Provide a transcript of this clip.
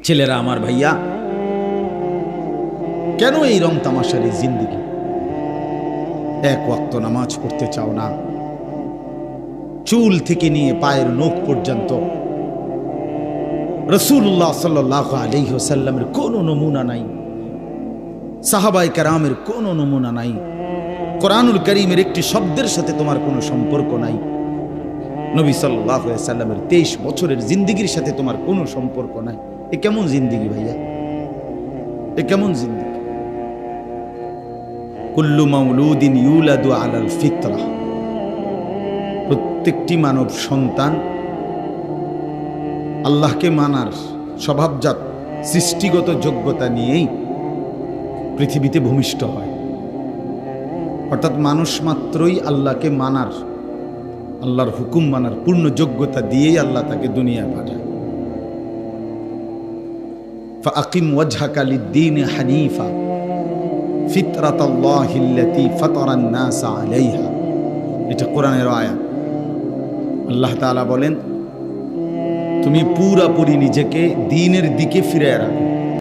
ছেলেরা আমার, ভাইয়া, কেন এই রং তামাশার এই জিন্দিগি? এক ওয়াক্ত নামাজ পড়তে চাও না, চুল থেকে নিয়ে পায়ের নখ পর্যন্ত রাসূলুল্লাহ সাল্লাল্লাহু আলাইহি ওয়াসাল্লামের কোনো নমুনা নাই, সাহাবায়ে কেরামের কোনো নমুনা নাই, কোরআনুল কারীমের একটি শব্দের সাথে তোমার কোনো সম্পর্ক নাই, নবী সাল্লাল্লাহু আলাইহি ওয়াসাল্লামের 23 বছরের জিন্দিগির সাথে তোমার কোনো সম্পর্ক নাই। এ কেমন জিন্দিগি ভাইয়া? এ কেমন জিন্দিগি? কুল্লু মাউলুদিন ইউলাদু আলাল ফিতরা, প্রত্যেকটি মানব সন্তান আল্লাহকে মানার স্বভাবজাত সৃষ্টিগত যোগ্যতা নিয়েই পৃথিবীতে ভূমিষ্ঠ হয়। অর্থাৎ মানুষ মাত্রই আল্লাহকে মানার, আল্লাহর হুকুম মানার পূর্ণ যোগ্যতা দিয়েই আল্লাহ তাকে দুনিয়ায় পাঠায়। ফাআকিম ওয়াজহাকা লিদ-দীনি হানিফা ফিতরাতাল্লাহিল্লাতী ফাতারান নাস আলাইহা, এটা কোরআনের আয়াত। আল্লাহ তাআলা বলেন, তুমি পুরাপুরি নিজেকে দ্বীনের দিকে ফিরে রাখো।